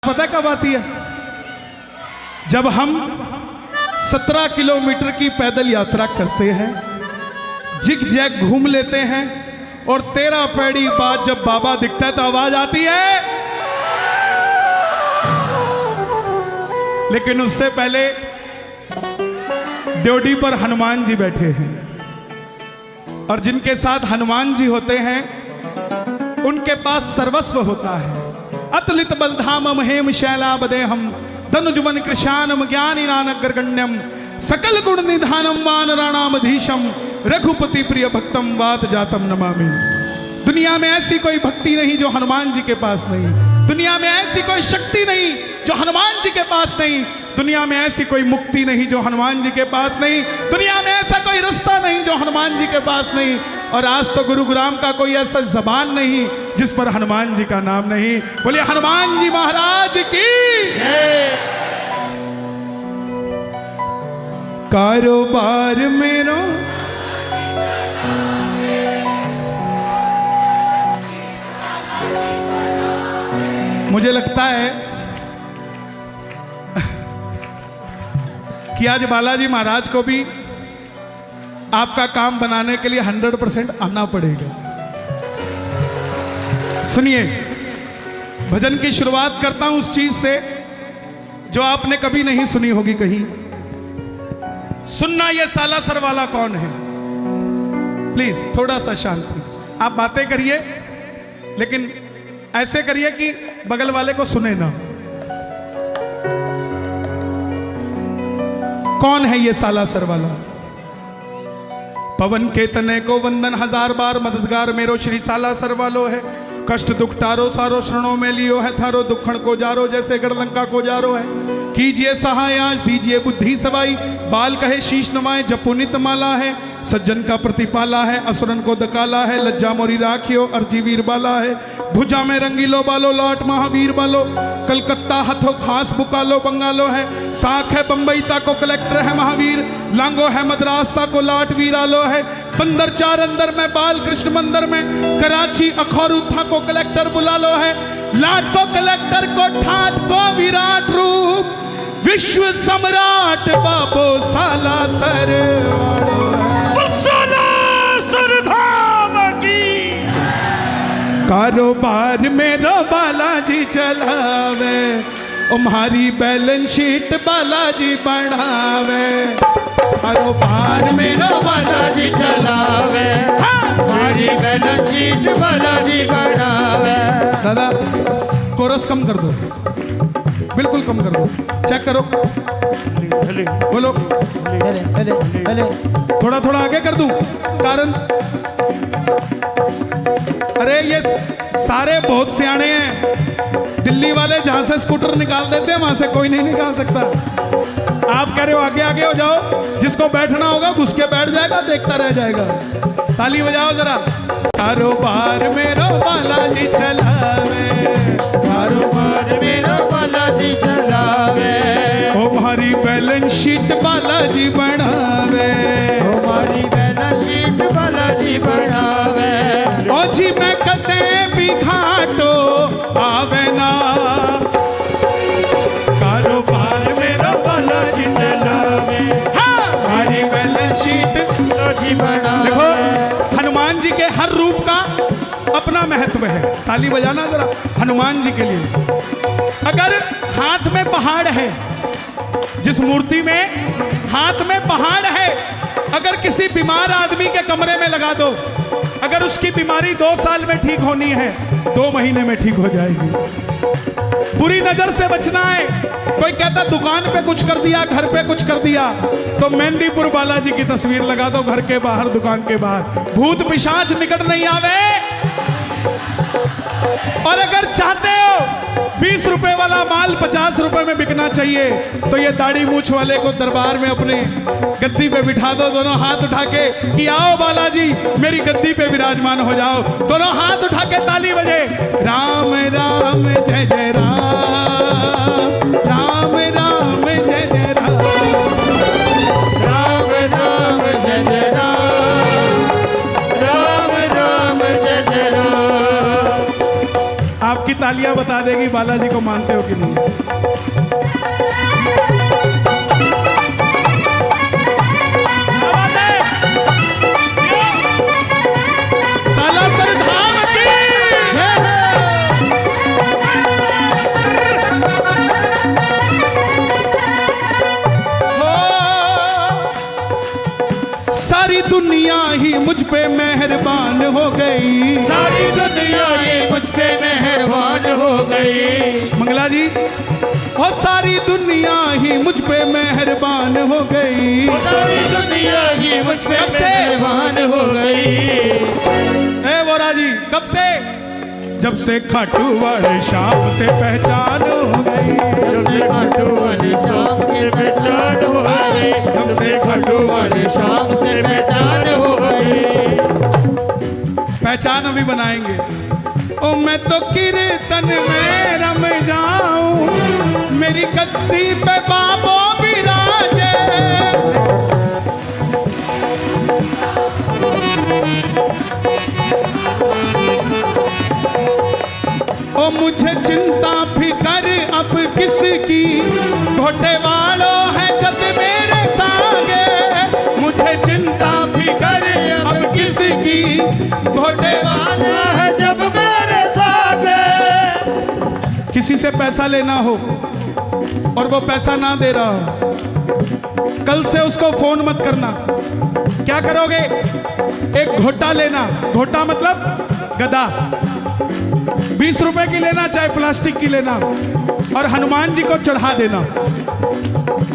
पता कब आती है? जब हम 17 किलोमीटर की पैदल यात्रा करते हैं, जिग जैग घूम लेते हैं, और 13 पैड़ी बाद जब बाबा दिखता है तो आवाज आती है। लेकिन उससे पहले ड्योढ़ी पर हनुमान जी बैठे हैं, और जिनके साथ हनुमान जी होते हैं उनके पास सर्वस्व होता है। अतुलित बलधामम हेम शैलाबदेहम धनुजवन कृशानम ज्ञानिनानगर्गण्यम सकल गुण निधानम वानराणामधीशम रघुपति प्रिय भक्तम वात जातम नमामि। दुनिया में ऐसी कोई भक्ति नहीं जो हनुमान जी के पास नहीं, दुनिया में ऐसी कोई शक्ति नहीं जो हनुमान जी के पास नहीं, दुनिया में ऐसी कोई मुक्ति नहीं जो हनुमान जी के पास नहीं, दुनिया में ऐसा कोई रास्ता नहीं जो हनुमान जी के पास नहीं। और आज तो गुरुग्राम का कोई ऐसा जबान नहीं जिस पर हनुमान जी का नाम नहीं। बोलिए हनुमान जी महाराज की जय। कारोबार मेरो मुझे लगता है कि आज बालाजी महाराज को भी आपका काम बनाने के लिए 100% आना पड़ेगा। सुनिए, भजन की शुरुआत करता हूं उस चीज से जो आपने कभी नहीं सुनी होगी कहीं। सुनना, ये सालासर वाला कौन है? प्लीज थोड़ा सा शांति, आप बातें करिए लेकिन ऐसे करिए कि बगल वाले को सुने ना। कौन है ये सालासर वाला? पवन के तने को वंदन 1000 बार, मददगार मेरो श्री सालासर वालो है। कष्ट दुख तारो सारो शरणों में लियो है, थारो दुखण को जारो जैसे गढ़लंका को जारो है। कीजिए सहाय आज दीजिए बुद्धि सवाई, बाल कहे शीश नवाए जब पुनित माला है। सज्जन का प्रतिपाला है, असुरन को दकाला है। लज्जा मोरी राखियो अर्जी वीर बाला है। भुजा में रंगीलो बालो लौट महावीर बालो, कलकत्ता हथो खास बुकालो बंगालो है। साख है बंबई ता को कलेक्टर है महावीर, लांगो है मद्रास ता को लाट वीरालो है। बंदर चार अंदर में बाल कृष्ण मंदिर में, कराची अखौरू था को कलेक्टर बुला लो है। लाट को कलेक्टर को ठाट को विराट रूप, विश्व सम्राट बाबो सालासर धाम की। कारोबार मेरो बालाजी चलावे, तुम्हारी बैलेंस शीट बालाजी बढ़ावे। कारोबार मेरो बालाजी चलावे, हमारी बैलेंस शीट बालाजी बढ़ावे। दादा कोरस कम कर दो, बिल्कुल कम कर दो, चेक करो, बोलो थोड़ा थोड़ा आगे कर दूं, कारण अरे ये सारे बहुत सियाने हैं। दिल्ली वाले जहां से स्कूटर निकाल देते हैं वहां से कोई नहीं निकाल सकता। आप कह रहे हो आगे आगे हो जाओ, जिसको बैठना होगा घुस के बैठ जाएगा, देखता रह जाएगा। ताली बजाओ जरा। कारोबार मेरो बालाजी चलावे, कारोबार मेरो बालाजी चलावे। हमारी बैलेंस शीट बालाजी बढ़ावे, हमारी बैलेंस शीट बालाजी बढ़ावे। ओ जी मैं कते भी घाटो आवे ना, कारोबार मेरो बालाजी चलावे, हमारी बैलेंस शीट बालाजी बढ़ावे। देखो हनुमान जी के हर रूप का अपना महत्व है। ताली बजाना जरा हनुमान जी के लिए। अगर हाथ में पहाड़ है, जिस मूर्ति में हाथ में पहाड़ है, अगर किसी बीमार आदमी के कमरे में लगा दो, अगर उसकी बीमारी 2 साल में ठीक होनी है 2 महीने में ठीक हो जाएगी। बुरी नजर से बचना है, कोई कहता दुकान पे कुछ कर दिया, घर पे कुछ कर दिया, तो मेहंदीपुर बालाजी की तस्वीर लगा दो घर के बाहर, दुकान के बाहर, भूत पिशाच निकट नहीं आवे। और अगर चाहते हो 20 रुपए वाला माल 50 रुपए में बिकना चाहिए, तो ये दाढ़ी मूछ वाले को दरबार में अपने गद्दी पे बिठा दो, दोनों हाथ उठा के कि आओ बालाजी मेरी गद्दी पे विराजमान हो जाओ। दोनों हाथ उठा के ताली बजे, राम राम जय जय राम, राम राम जय जय राम, राम राम जय जय राम, राम राम जय जय राम। आपकी तालियां बता बता देगी बालाजी को मानते हो कि नहीं। सालासर धाम की सारी दुनिया ही मुझ पे मेहरबान हो गई, सारी दुनिया ही मुझ पे मेहरबान हो गई। मंगला जी, और सारी दुनिया ही मुझ पे मेहरबान हो गई, सारी दुनिया ही मुझ पे मेहरबान हो गई। ए बोरा जी, कब से? जब से खाटू वाले शाम से पहचान हो गई, जब से खाटू वाले शाम से पहचान हो गई, जब से खाटू वाले शाम से पहचान हो गई। पहचान अभी बनाएंगे। ओ मैं तो कीर्तन में रम जाऊं, मेरी गद्दी पे बाबो विराजे। ओ मुझे चिंता फिकर अब किसकी, घोटे वालों है जद मेरे सागे। मुझे चिंता फिकर अब किसकी, घोटे वालों है जब मेरे सागे। किसी से पैसा लेना हो और वो पैसा ना दे रहा हो, कल से उसको फोन मत करना। क्या करोगे? एक घोटा लेना, घोटा मतलब गदा, 20 रुपए की लेना चाहे प्लास्टिक की लेना, और हनुमान जी को चढ़ा देना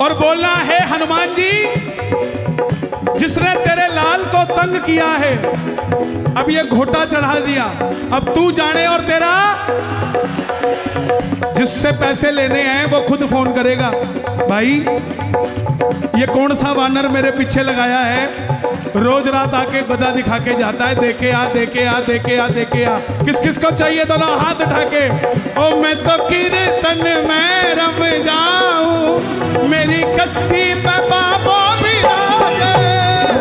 और बोलना है हनुमान जी, जिसने तेरे लाल को तंग किया है अब ये घोटा चढ़ा दिया, अब तू जाने और तेरा। जिससे पैसे लेने हैं वो खुद फोन करेगा, भाई ये कौन सा वानर मेरे पीछे लगाया है, रोज रात आके गदा दिखा के जाता है, देखे आ देखे आ देखे आ देखे आ। किस किस को चाहिए दोनों हाथ उठा के। ओ मैं तो कीर्तन में रम जाऊं, मेरी गद्दी पे बाबो विराजे।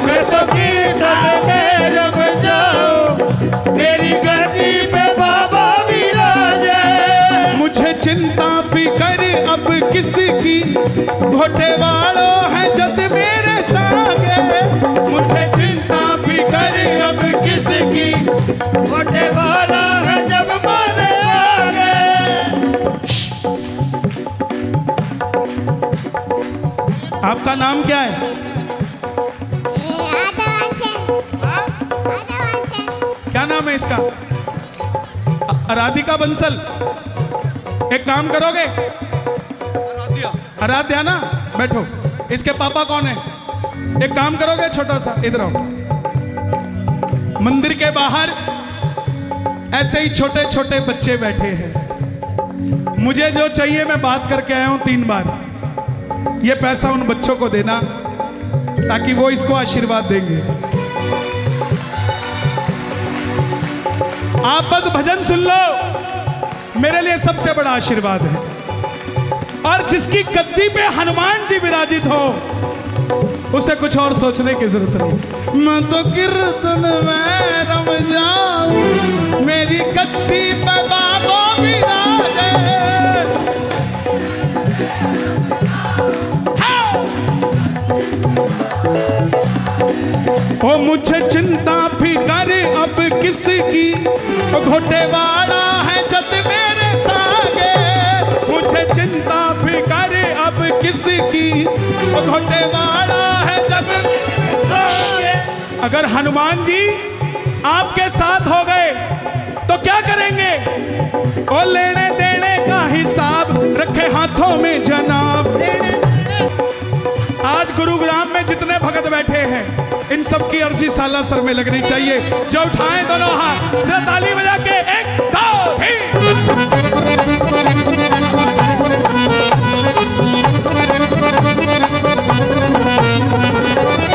मैं तो कीर्तन में रम जाऊं, मेरी गद्दी पे बाबा विराजे। मुझे चिंता फिकर अब किसकी, घोटे वालों है जद मेरे सागे। मुझे चिंता फिकर अब किसकी, घोटे वाला है जब मेरे सागे। आपका नाम क्या है? क्या नाम है इसका? राधिका बंसल। एक काम करोगे? आराध्या ना, बैठो। इसके पापा कौन है? एक काम करोगे छोटा सा, इधर आओ। मंदिर के बाहर ऐसे ही छोटे छोटे बच्चे बैठे हैं। मुझे जो चाहिए मैं बात करके आया हूं 3 बार। ये पैसा उन बच्चों को देना ताकि वो इसको आशीर्वाद देंगे। आप बस भजन सुन लो, मेरे लिए सबसे बड़ा आशीर्वाद है। और जिसकी गद्दी पे हनुमान जी विराजित हो उसे कुछ और सोचने की जरूरत नहीं। मैं तो कीर्तन में रम जाऊं, मेरी गद्दी पे बाबो विराजे। ओ मुझे चिंता फिकर अब किसकी, घोटे वाला है जद मेरे सागे। मुझे चिंता फिकर अब किसकी, घोटे वाला है जब मेरे सागे। अगर हनुमान जी आपके साथ हो गए तो क्या करेंगे? ओ लेने देने का हिसाब रखे हाथों में जनाब। आज गुरुग्राम में जितने भगत बैठे हैं इन सब की अर्जी सालासर में लगनी चाहिए। जो उठाएं दोनों हाथ, जरा ताली बजा के 1 2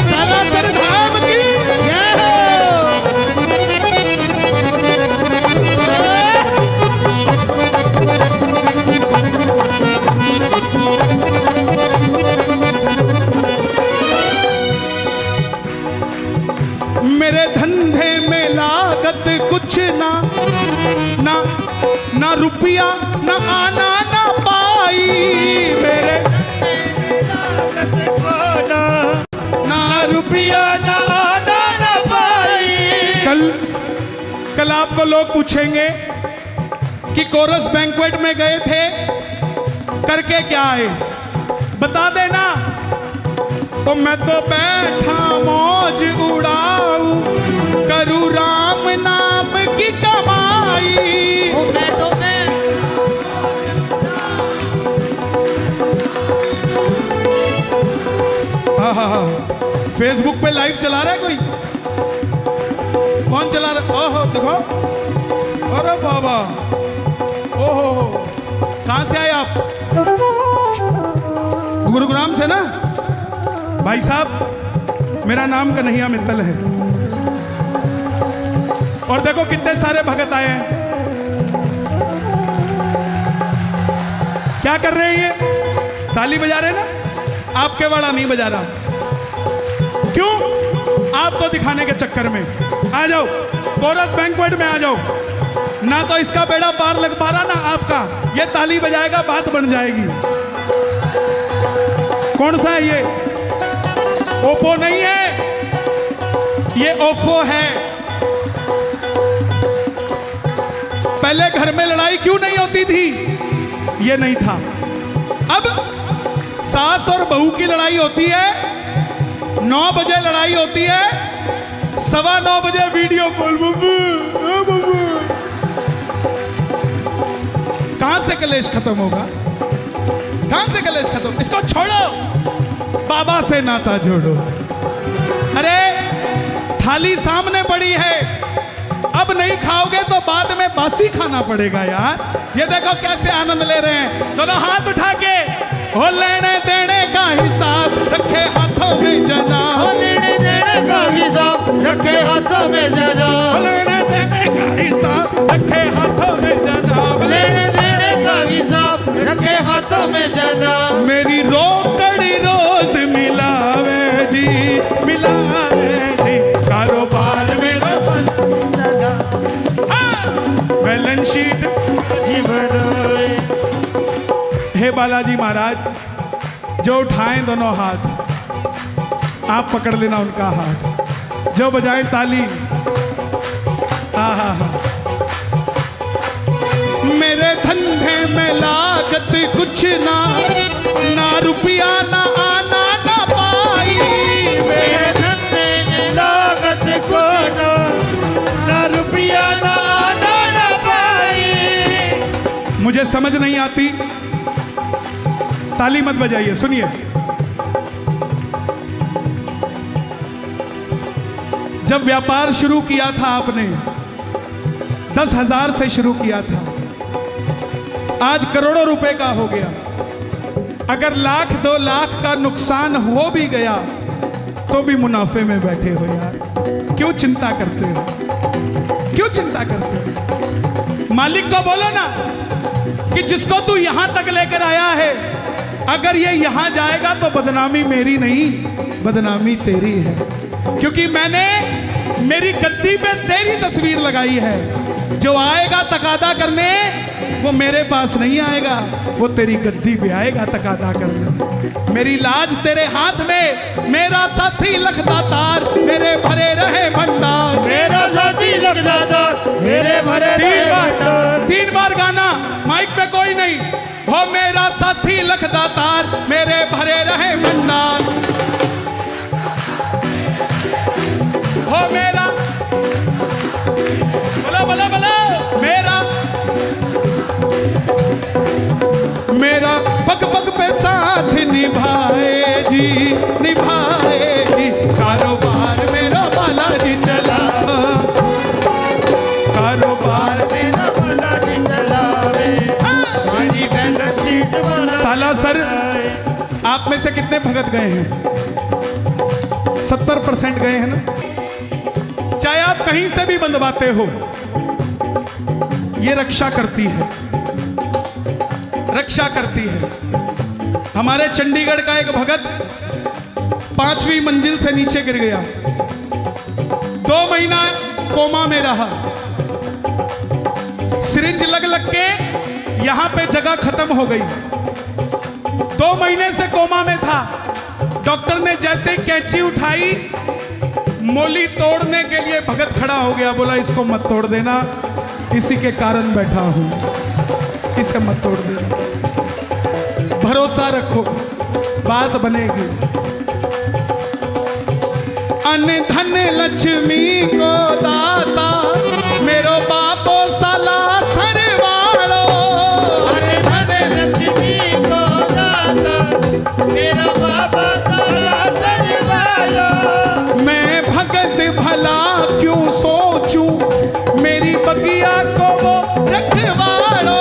सालासर धाम की मेरे धंधे में लागत कुछ ना रुपया न आना न पाई मेरे ना रुपया ना आना ना पाई। कल आपको लोग पूछेंगे कि कोरस बैंक्वेट में गए थे करके क्या आए, बता देना। तो मैं तो बैठा मौज उड़ाऊं करूं राम नाम की कमाई। फेसबुक पे लाइव चला रहा है कोई? कौन चला रहा? ओहो देखो, अरे बाबा, ओहो, कहां से आए आप? गुरुग्राम से ना? भाई साहब, मेरा नाम कन्हैया मित्तल है और देखो कितने सारे भगत आए हैं। क्या कर रहे हैं ये? ताली बजा रहे हैं ना? आपके वाला नहीं बजा रहा। क्यों? आपको दिखाने के चक्कर में। आ जाओ कोरस बैंक्वेट में आ जाओ ना, तो इसका बेड़ा पार लग पा रहा ना आपका। ये ताली बजाएगा, बात बन जाएगी। कौन सा है ये? ओप्पो नहीं है, ये ओफो है। पहले घर में लड़ाई क्यों नहीं होती थी? ये नहीं था। अब सास और बहू की लड़ाई होती है, 9 बजे लड़ाई होती है, 9:15 बजे वीडियो कॉल। कहां से कलेश खत्म होगा? कहां से कलेश खत्म? इसको छोड़ो, बाबा से नाता जोड़ो। अरे थाली सामने पड़ी है, अब नहीं खाओगे तो बाद में बासी खाना पड़ेगा यार। ये देखो कैसे आनंद ले रहे हैं, दोनों हाथ उठा के। हो लेने देने का हिसाब रखे हाथों में जनाब, हो लेने देने का हिसाब रखे हाथों में जनाब, हो लेने देने का हिसाब रखे हाथों में जनाब, लेने देने का हिसाब रखे हाथों में जनाब। मेरी रोकड़ी रोज मिलावे जी, मिलावे जी, कारोबार मेरा बैलेंस शीट जीवन हे बालाजी महाराज, जो उठाएं दोनों हाथ, आप पकड़ लेना उनका हाथ, जो बजाएं ताली। हा हा हा। मेरे धंधे में लागत कुछ ना, ना रुपया ना आना ना पाई। मेरे धंधे में लागत को ना रुपया ना आना ना पाई। मुझे समझ नहीं आती, ताली मत बजाइए, सुनिए। जब व्यापार शुरू किया था आपने, 10,000 से शुरू किया था, आज करोड़ों रुपए का हो गया। अगर 1,00,000 2 लाख का नुकसान हो भी गया तो भी मुनाफे में बैठे हो यार। क्यों चिंता करते हो? क्यों चिंता करते हो? मालिक को बोलो ना कि जिसको तू यहां तक लेकर आया है, अगर ये यहां जाएगा तो बदनामी मेरी नहीं, बदनामी तेरी है। क्योंकि मैंने मेरी गद्दी पे तेरी तस्वीर लगाई है। जो आएगा तकादा करने वो मेरे पास नहीं आएगा, वो तेरी गद्दी पे आएगा तकादा करने। मेरी लाज तेरे हाथ में, मेरा साथी लखदातार, मेरे भरे रहे भंडार, मेरा साथी लखदातार, मेरे भरे रहे भंडार। 3 बार गाना, माइक पे कोई नहीं। हो मेरा साथी लखदातार, मेरे भरे रहे भंडार। हो मेरा, बोलो बोलो बोलो, मेरा पग पग पे साथ निभाए जी, निभाए जी। कारोबार मेरा बालाजी चला, कारोबार मेरा बालाजी चलावे, हमारी बैलेंस शीट बना। साला सर, आप में से कितने भगत गए हैं? 70% गए हैं ना। चाहे आप कहीं से भी बंधवाते हो, ये रक्षा करती है, रक्षा करती है। हमारे चंडीगढ़ का एक भगत 5वीं मंजिल से नीचे गिर गया, 2 महीना कोमा में रहा, सिरिंज लग लग के यहां पे जगह खत्म हो गई। 2 महीने से कोमा में था। डॉक्टर ने जैसे ही कैंची उठाई, मोली तोड़ने के लिए भगत खड़ा हो गया, बोला इसको मत तोड़ देना, इसी के कारण बैठा हूं, इसे मत तोड़ देना, भरोसा रखो बात बनेगी। अन्न धन लक्ष्मी को दाता, मेरो बापो साला सरवाड़ो। अरे धन लक्ष्मी को दाता, मेरा बाबा साला सरवालो। मैं भगत भला क्यों सोचूं, मेरी बगिया को वो रखवाड़ो।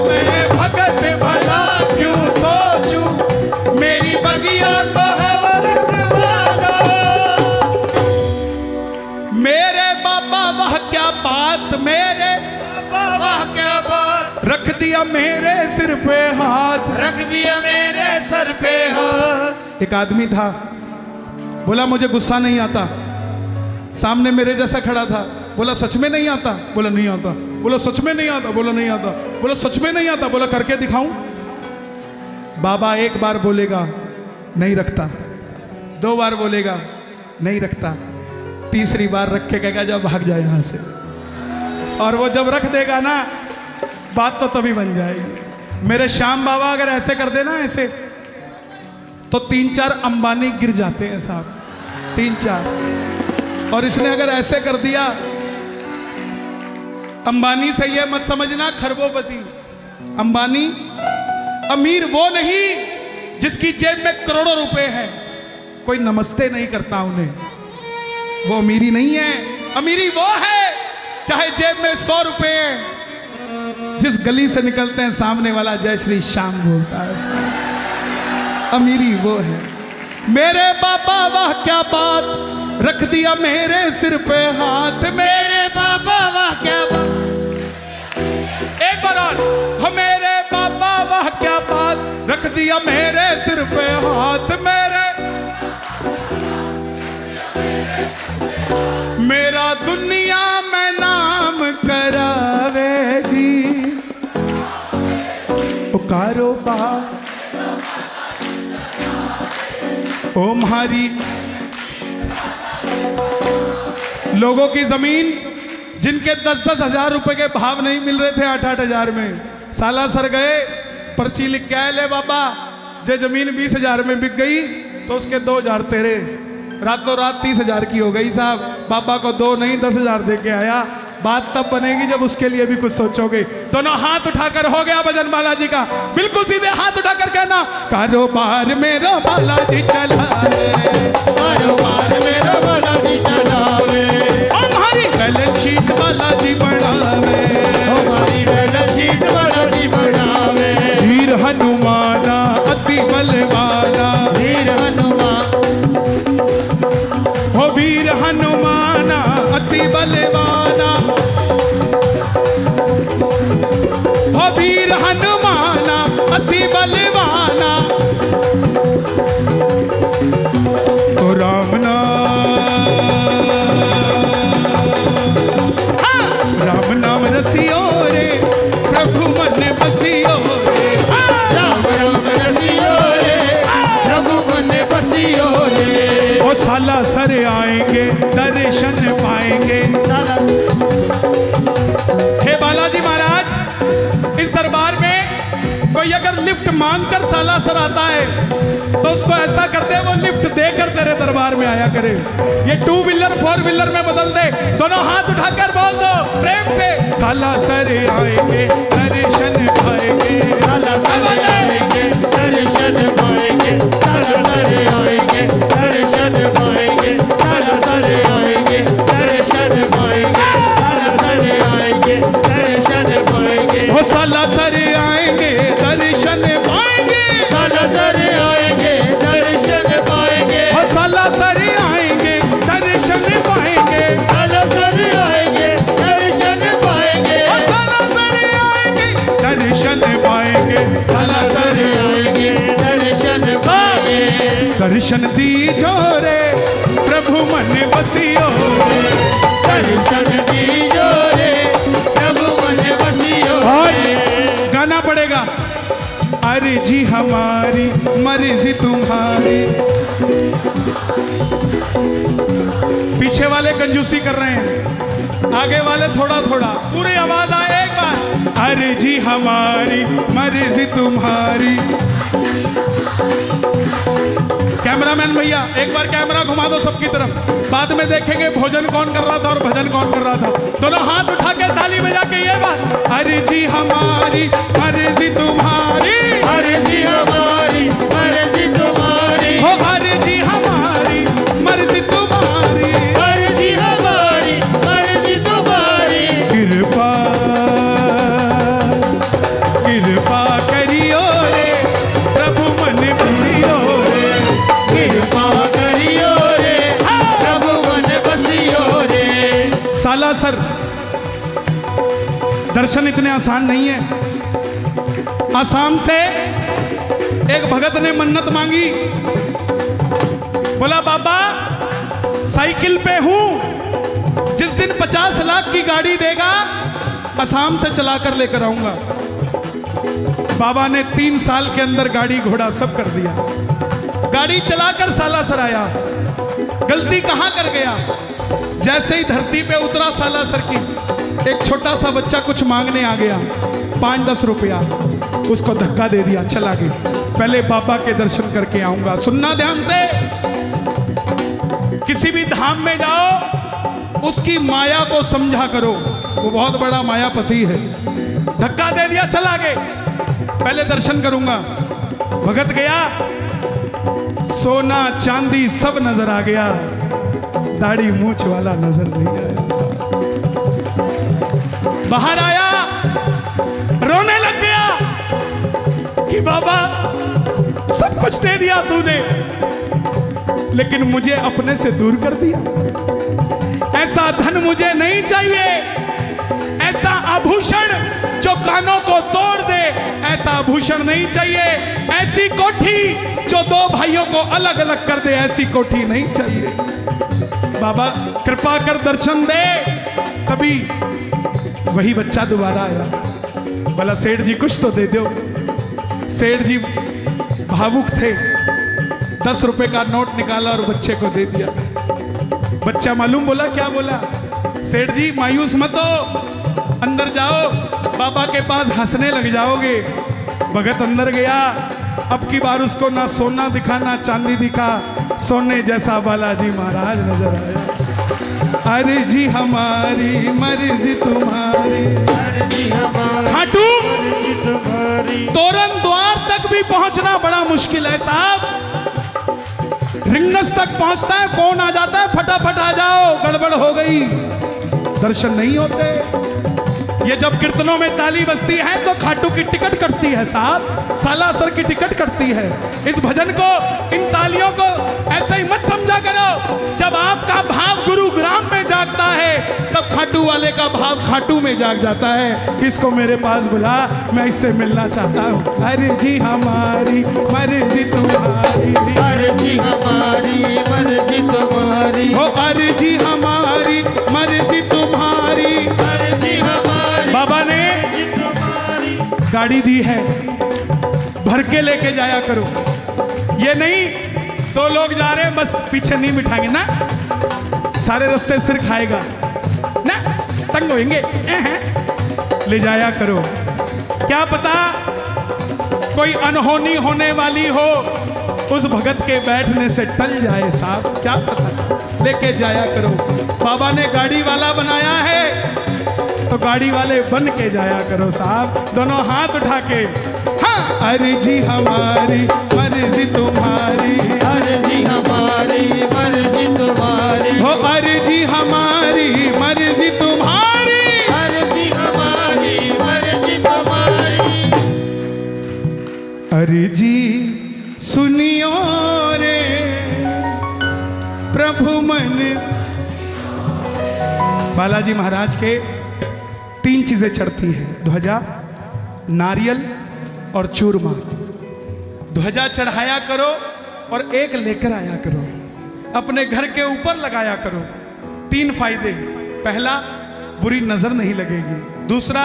मैं भगत भला क्यों सोचूं, मेरी बगिया को है वो रखवाड़ो। मेरे बाबा वाह क्या बात, मेरे बाबा क्या बात, रख दिया मेरे सिर पे हाथ। रख दिया मेरे सर पे हाथ। एक आदमी था, बोला मुझे गुस्सा नहीं आता। सामने मेरे जैसा खड़ा था, बोला सच में नहीं आता, बोला नहीं आता, बोला सच में नहीं आता, बोला नहीं आता, बोला सच में नहीं आता, बोला करके दिखाऊं। बाबा एक बार बोलेगा नहीं रखता, 2 बार बोलेगा नहीं रखता, तीसरी बार रख के कहेगा जब भाग जाए यहां से। और वो जब रख देगा ना, बात तो तभी बन जाएगी। मेरे श्याम बाबा अगर ऐसे कर देना ऐसे, तो 3-4 अंबानी गिर जाते हैं साहब, 3-4। और इसने अगर ऐसे कर दिया, अंबानी सही है मत समझना, खरबोपति। अंबानी अमीर वो नहीं जिसकी जेब में करोड़ों रुपए हैं, कोई नमस्ते नहीं करता उन्हें, वो अमीरी नहीं है। अमीरी वो है चाहे जेब में 100 रुपए हैं, जिस गली से निकलते हैं सामने वाला जय श्री श्याम बोलता है, अमीरी वो है। मेरे बाबा वाह क्या बात, रख दिया मेरे सिर पे हाथ। मेरे बाबा वाह क्या बात, एक बार और, हो मेरे बाबा वाह क्या बात, रख दिया मेरे सिर पे हाथ। मेरा दुनिया में नाम करावे जी, ओ कारोबार ओ म्हारी। लोगों की जमीन जिनके 10-10 हजार रुपए के भाव नहीं मिल रहे थे 8-8 हजार में, साला सर गए, पर्ची लिख के आए, ले बाबा जे जमीन 20 हजार में बिक गई तो उसके 2 हजार तेरे। रातों रात 30 हजार की हो गई साहब। बाबा को 2 नहीं 10 हजार दे के आया। बात तब बनेगी जब उसके लिए भी कुछ सोचोगे। दोनों हाथ उठाकर हो गया भजन बालाजी का, बिल्कुल सीधे हाथ उठाकर कहना, कारोबार मेरा बालाजी चलावे, कारोबार मेरा बालाजी चलावे, हमारी बैलेंस शीट बालाजी बढ़ावे, हमारी बैलेंस शीट बालाजी बढ़ावे। वीर हनुमाना अति बलवाना, वीर हनुमान, हो वीर हनुमाना अति बलवाना, हो वीर हनुमाना अति बलवाना। तो राम नाम रसियो रे, प्रभु मन बसियो रे। राम राम रसियो रे, प्रभु मन बसियो रे। ओ साला सर आएंगे दर्शन पाएंगे। हे बालाजी महाराज, इस दरबार में कोई अगर लिफ्ट मांगकर सालासर आता है तो उसको ऐसा कर दे वो लिफ्ट देकर तेरे दरबार में आया करे। ये 2 व्हीलर 4 व्हीलर में बदल दे। दोनों हाथ उठाकर बोल दो प्रेम से, सालासर आएंगे दर्शन पाएंगे, सालासर आएंगे दर्शन पाएंगे, सालासर आएंगे दर्शन पाएंगे, सालासर आएंगे दर्शन पाएंगे, सालासर आएंगे दर्शन पाएंगे। हो सालासर आएंगे दर्शन पाएंगे, सालासर आएंगे दर्शन पाएंगे, हो सालासर आएंगे दर्शन पाएंगे, सालासर आएंगे दर्शन पाएंगे, हो सालासर आएंगे दर्शन पाएंगे, सालासर आएंगे दर्शन पाएंगे। दर्शन दीजो रे प्रभु मन बसियो रे, दर्शन दीजो रे प्रभु मन बसियो और रे। गाना अर्जी हमारी मर्जी तुम्हारी। पीछे वाले कंजूसी कर रहे हैं, आगे वाले थोड़ा थोड़ा, पूरी आवाज आए एक बार। अर्जी हमारी मर्जी तुम्हारी। कैमरामैन भैया एक बार कैमरा घुमा दो सबकी तरफ, बाद में देखेंगे भोजन कौन कर रहा था और भजन कौन कर रहा था। दोनों हाथ उठा के ताली बजा के ये बात, अर्जी हमारी मर्जी तुम्हारी। अर्जी हमारी मर्जी तुम्हारी। हो अर्जी हमारी मर्जी तुम्हारी। अर्जी हमारी मर्जी तुम्हारी। कृपा कृपा करियो रे प्रभु मन बसियो रे। कृपा करियो रे प्रभु मन बसियो रे। सालासर दर्शन इतने आसान नहीं है। आसाम से एक भगत ने मन्नत मांगी, बोला बाबा साइकिल पे हूं, जिस दिन 50 लाख की गाड़ी देगा आसाम से चलाकर लेकर आऊंगा। बाबा ने 3 साल के अंदर गाड़ी घोड़ा सब कर दिया, गाड़ी चलाकर सालासर आया। गलती कहां कर गया, जैसे ही धरती पे उतरा सालासर की, एक छोटा सा बच्चा कुछ मांगने आ गया, 5-10 रुपया, उसको धक्का दे दिया, चला गया। पहले बाबा के दर्शन करके आऊंगा। सुनना ध्यान से, किसी भी धाम में जाओ उसकी माया को समझा करो, वो बहुत बड़ा मायापति है। धक्का दे दिया, चला गए, पहले दर्शन करूंगा। भगत गया, सोना चांदी सब नजर आ गया, दाढ़ी मूछ वाला नजर नहीं आया। बाहर आया, रोने लग गया कि बाबा सब कुछ दे दिया तूने, लेकिन मुझे अपने से दूर कर दिया। ऐसा धन मुझे नहीं चाहिए, ऐसा आभूषण जो कानों को तोड़ दे, ऐसा आभूषण नहीं चाहिए। ऐसी कोठी जो 2 भाइयों को अलग अलग कर दे, ऐसी कोठी नहीं चाहिए। बाबा कृपा कर दर्शन दे। तभी वही बच्चा दोबारा आया, बोला सेठ जी कुछ तो दे दो। सेठ जी भावुक थे, 10 रुपए का नोट निकाला और बच्चे को दे दिया। बच्चा मालूम बोला क्या बोला, सेठ जी मायूस मत हो, अंदर जाओ, बाबा के पास हंसने लग जाओगे। भगत अंदर गया, अब की बार उसको ना सोना दिखा ना चांदी दिखा, सोने जैसा बालाजी महाराज नजर आया। अर्जी हमारी मर्जी तुम्हारी। अर्जी हमारी खाटू मर्जी तुम्हारी। तोरण द्वार तक भी पहुंचना बड़ा मुश्किल है साहब। रिंगस तक पहुंचता है, फोन आ जाता है, फटाफट आ जाओ, गड़बड़ हो गई, दर्शन नहीं होते। ये जब कीर्तनों में ताली बजती है तो खाटू की टिकट कटती है साहब, सालासर की टिकट कटती है। इस भजन को, इन तालियों को ऐसे ही मत समझा करो। जब आपका भाव गुरुग्राम में जागता है, तब खाटू वाले का भाव खाटू में जाग जाता है। किसको मेरे पास बुला, मैं इससे मिलना चाहता हूँ। अर्जी हमारी मर्जी तुम्हारी। अर्जी हमारी मर्जी तुम्हारी। हो अर्जी हमारी मर्जी तुम्हारी। अर्जी हमारी बाबा ने गाड़ी दी है, भर के लेके जाया करो। ये नहीं 2 लोग जा रहे हैं बस पीछे नहीं बिठाएंगे ना, सारे रास्ते सिर खाएगा ना, तंग होएंगे। ले जाया करो, क्या पता कोई अनहोनी होने वाली हो, उस भगत के बैठने से टल जाए साहब, क्या पता। लेके जाया करो। बाबा ने गाड़ी वाला बनाया है तो गाड़ी वाले बन के जाया करो साहब। दोनों हाथ उठा के, हाँ अर्जी हमारी मर्जी तुम्हारी। अर्जी हमारी मर्जी तुम्हारी। हो अर्जी हमारी मर्जी तुम्हारी। अर्जी हमारी मर्जी तुम्हारी। अर्जी सुनियो रे प्रभु मन। बालाजी महाराज के 3 चीजें चढ़ती है, ध्वजा, नारियल और चूरमा। ध्वजा चढ़ाया करो और एक लेकर आया करो, अपने घर के ऊपर लगाया करो। 3 फायदे, पहला बुरी नजर नहीं लगेगी, दूसरा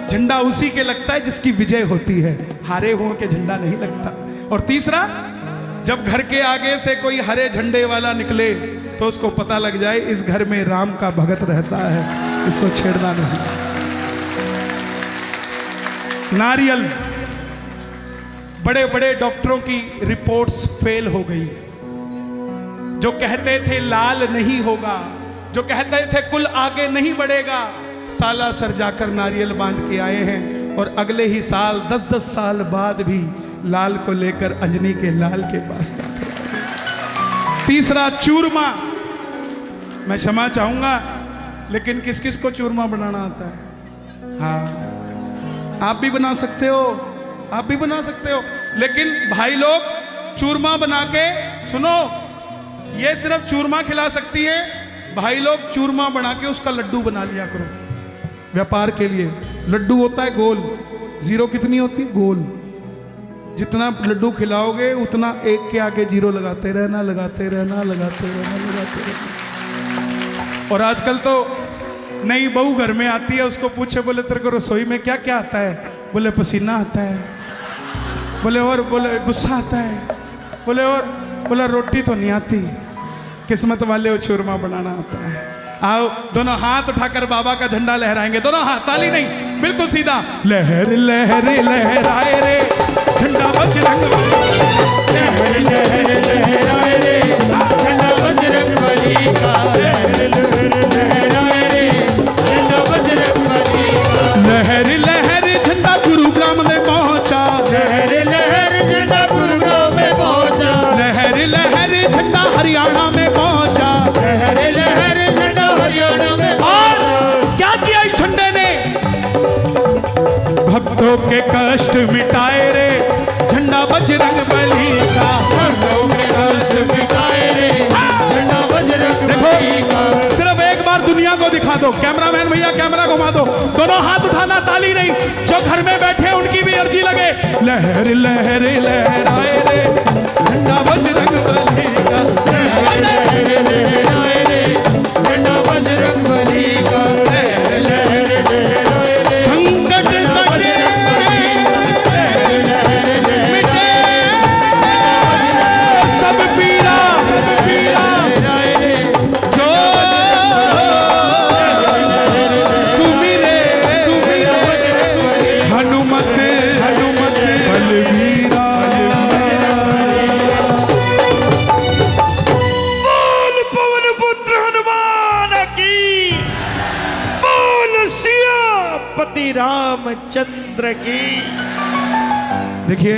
झंडा उसी के लगता है जिसकी विजय होती है, हारे हुओं के झंडा नहीं लगता। और तीसरा, जब घर के आगे से कोई हरे झंडे वाला निकले तो उसको पता लग जाए इस घर में राम का भगत रहता है, इसको छेड़ना नहीं। नारियल, बड़े बड़े डॉक्टरों की रिपोर्ट्स फेल हो गई। जो कहते थे लाल नहीं होगा, जो कहते थे कुल आगे नहीं बढ़ेगा, सालासर जाकर नारियल बांध के आए हैं और अगले ही साल 10-10 साल बाद भी लाल को लेकर अंजनी के लाल के पास जाते हैं। तीसरा, चूरमा। मैं क्षमा चाहूंगा, लेकिन किस किस को चूरमा बनाना आता है? हाँ, आप भी बना सकते हो, आप भी बना सकते हो। लेकिन भाई लोग, चूरमा बना के सुनो, ये सिर्फ चूरमा खिला सकती है। भाई लोग, चूरमा बना के उसका लड्डू बना लिया करो व्यापार के लिए। लड्डू होता है गोल, जीरो कितनी होती है? गोल। जितना लड्डू खिलाओगे उतना एक के आगे जीरो लगाते रहना, लगाते रहना, लगाते रहना, लगाते रहना। और आजकल तो नई बहू घर में आती है, उसको पूछे, बोले तेरे को रसोई में क्या क्या आता है? बोले पसीना आता है, बोले और, बोले गुस्सा आता है, बोले और, बोला रोटी तो नहीं आती। किस्मत वाले वो चूरमा बनाना आता है। आओ दोनों हाथ उठाकर बाबा का झंडा लहराएंगे, दोनों हाथ, ताली नहीं, बिल्कुल सीधा। लहर लहर लहराए रे झंडा बजरंग बली, लहर लहर लहराए रे झंडा बजरंग बली का, लहर लहर लहराए रे झंडा बजरंग बली का। लहर लहर झंडा गुरुग्राम में पहुंचा, लहर लहर झंडा गुरुग्राम में पहुंचा, लहर लहर झंडा हरियाणा में पहुंचा, लहर लहर झंडा हरियाणा में। और क्या किया इस झंडे ने? भक्तों के कष्ट मिटाए रे झंडा बजरंग बली का, भक्तों के कष्ट मिटाए रे झंडा बजरंग बली का। देखो, सिर्फ एक बार दुनिया को दिखा दो। कैमरामैन भैया कैमरा घुमा दो, दोनों हाथ उठाना, ताली नहीं। जो घर में बैठे हैं उनकी भी अर्जी लगे। लहर लहर लहराए रे झंडा बजरंग बली का, लहर लहर लहराए रे झंडा बजरंग बली का, लहर लहर लहराए रे संकट कटे मिटे सब पीरा, सब पीरा, जो सुमिरे सुमिरे हनुमत हनुमत बलवीरा। बोल पवन पुत्र हनुमान की, बोल सियापति रामचंद्र की। देखिए,